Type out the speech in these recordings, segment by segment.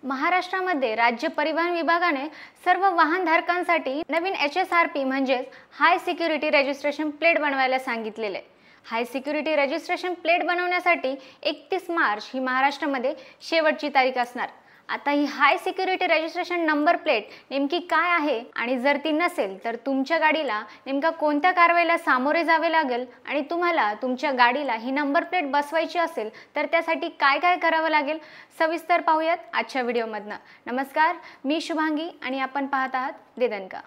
महाराष्ट्रामध्ये राज्य परिवहन विभागाने सर्व वाहनधारकांसाठी नवीन HSRP म्हणजे हाय सिक्युरिटी रजिस्ट्रेशन प्लेट बनवायला सांगितलेले. हाय सिक्युरिटी रजिस्ट्रेशन प्लेट बनवण्यासाठी 31 मार्च ही महाराष्ट्रामध्ये शेवटची तारीख असणार. आता ही high security registration number plate नेमकी काय आहे आणि जर ती नसेल तर तुमच्या गाडीला नेमका कोणत्या कारवाईला सामोरे जावे लागेल आणि तुम्हाला तुमच्या गाडीला ही नंबर प्लेट बसवायची असेल तर त्यासाठी काय काय करावं लागेल सविस्तर पाहूयात आजच्या व्हिडिओमधनं. नमस्कार, मी शुभांगी आणि आपण पाहत आहात दे दणका.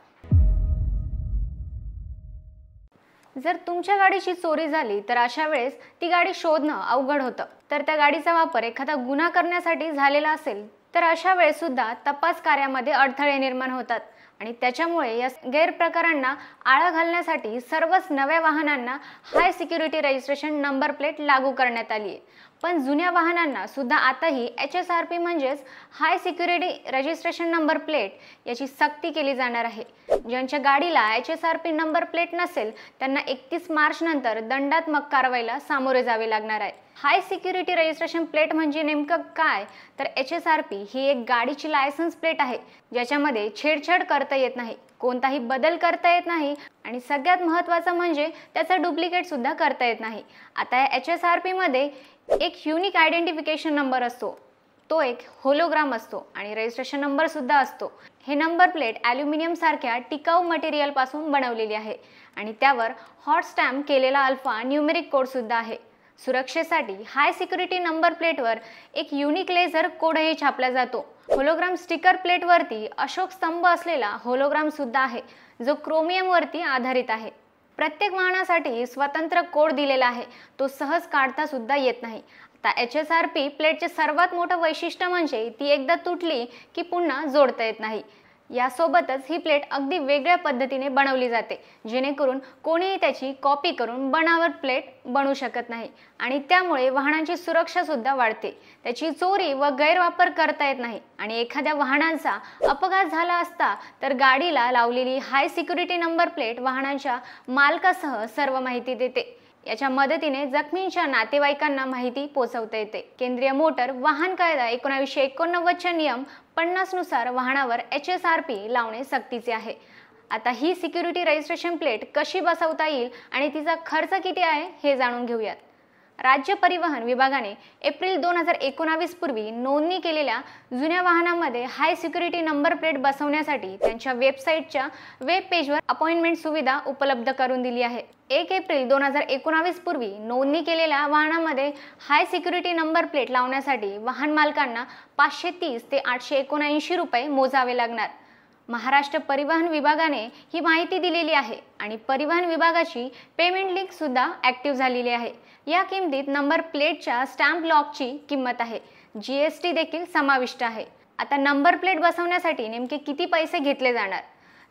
जर तुमच्या गाडीची चोरी झाली तर अशा वेळेस ती गाडी शोधणं अवघड होतं. तर त्या गाडीचा वापर एखादा गुन्हा करण्यासाठी झालेला असेल तर अशा वेळेस सुद्धा तपास कार्यामध्ये अडथळे निर्माण होतात आणि त्याच्यामुळे या गैरप्रकारांना आळा घालण्यासाठी सर्वच नव्या वाहनांना हाय सिक्युरिटी रजिस्ट्रेशन नंबर प्लेट लागू करण्यात आली आहे. पण जुन्या वाहनांना सुद्धा आताही HSRP म्हणजेच हाय सिक्युरिटी रजिस्ट्रेशन नंबर प्लेट याची सक्ती केली जाणार आहे. ज्यांच्या गाडीला HSRP नंबर प्लेट नसेल त्यांना 31 मार्च नंतर दंडात्मक कारवाईला सामोरे जावे लागणार आहे. हाय सिक्युरिटी रजिस्ट्रेशन प्लेट म्हणजे नेमकं काय तर HSRP ही एक गाडीची लायसन्स प्लेट आहे ज्याच्यामध्ये छेडछाड करता येत नाही, कोणताही बदल करता येत नाही आणि सगळ्यात महत्त्वाचं म्हणजे त्याचा डुप्लिकेट सुद्धा करता येत नाही. आता या HSRP मध्ये एक युनिक आयडेंटिफिकेशन नंबर असतो, तो एक होलोग्राम असतो आणि रजिस्ट्रेशन नंबर सुद्धा असतो. हे नंबर प्लेट ॲल्युमिनियम सारख्या टिकाऊ मटेरियल पासून बनवलेली आहे आणि त्यावर हॉट स्टॅम्प केलेला अल्फा न्यूमेरिक कोड सुद्धा आहे. सुरक्षेसाठी हाय सिक्युरिटी नंबर प्लेटवर एक युनिक लेझर कोडही छापला जातो. होलोग्राम स्टिकर प्लेटवरती अशोक स्तंभ असलेला होलोग्राम सुद्धा आहे जो क्रोमियमवरती आधारित आहे. प्रत्येक वाहनासाठी स्वतंत्र कोड दिलेला आहे, तो सहज काढता सुद्धा येत नाही. आता HSRP प्लेटचे सर्वात मोठं वैशिष्ट्य म्हणजे ती एकदा तुटली की पुन्हा जोडता येत नाही. यासोबतच ही प्लेट अगदी वेगळ्या पद्धतीने बनवली जाते जेणेकरून कोणीही त्याची कॉपी करून बनावट प्लेट बनवू शकत नाही आणि त्यामुळे वाहनांची सुरक्षा सुद्धा वाढते. त्याची चोरी व गैरवापर करता येत नाही आणि एखाद्या वाहनाचा अपघात झाला असता तर गाडीला लावलेली हाय सिक्युरिटी नंबर प्लेट वाहनाच्या मालकासह सर्व माहिती देते. याच्या मदतीने जखमींच्या नातेवाईकांना माहिती पोहोचवता येते. केंद्रीय मोटर वाहन कायदा 1989 च्या नियम 50 नुसार वाहनावर HSRP लावणे सक्तीचे आहे. आता ही सिक्युरिटी रजिस्ट्रेशन प्लेट कशी बसवता येईल आणि तिचा खर्च किती आहे हे जाणून घेऊयात. राज्य परिवहन विभागाने एप्रिल 2019 पूर्वी नोंदणी केलेल्या जुन्या वाहनांमध्ये हाय सिक्युरिटी नंबर प्लेट बसवण्यासाठी त्यांच्या वेबसाईटच्या वेब पेजवर अपॉइंटमेंट सुविधा उपलब्ध करून दिली आहे. 1 एप्रिल 2019 पूर्वी नोंदणी केलेल्या वाहनांमध्ये हाय सिक्युरिटी नंबर प्लेट लावण्यासाठी वाहन मालकांना 530 ते 879 रुपये मोजावे लागणार. महाराष्ट्र परिवहन विभागाने ही माहिती दिलेली आहे आणि परिवहन विभागाची पेमेंट लिंक सुद्धा ॲक्टिव्ह झालेली आहे. या किमतीत नंबर प्लेटच्या स्टॅम्प लॉकची किंमत आहे, GST देखील समाविष्ट आहे. आता नंबर प्लेट बसवण्यासाठी नेमके किती पैसे घेतले जाणार?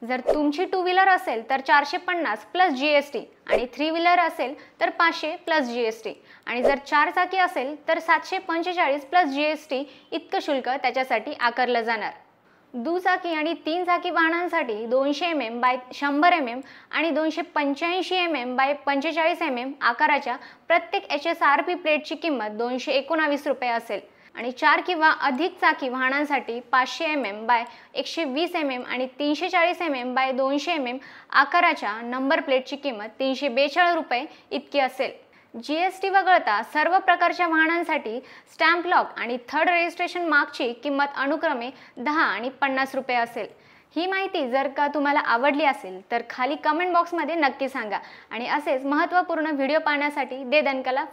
जर तुमची 2 व्हीलर असेल तर 450 प्लस GST आणि 3 व्हीलर असेल तर 500 प्लस GST आणि जर 4 चाकी असेल तर 745 प्लस GST इतकं शुल्क त्याच्यासाठी आकारलं जाणार. दुचाकी आणि 3 चाकी वाहनांसाठी 200 mm बाय 100 mm आणि 285 mm बाय 45 mm आकाराच्या प्रत्येक HSRP प्लेटची किंमत 219 रुपये असेल आणि 4 किंवा अधिक चाकी वाहनांसाठी 500 mm बाय 120 mm आणि 340 mm बाय 200 mm आकाराच्या नंबर प्लेटची किंमत 342 रुपये इतकी असेल. GST वगळता सर्व प्रकारच्या वाहनांसाठी स्टॅम्प लॉक आणि थर्ड रजिस्ट्रेशन मार्कची किंमत अनुक्रमे 10 आणि 50 रुपये असेल. ही माहिती जर का तुम्हाला आवडली असेल तर खाली कमेंट बॉक्समध्ये नक्की सांगा आणि असेच महत्त्वपूर्ण व्हिडिओ पाहण्यासाठी दे दणकाला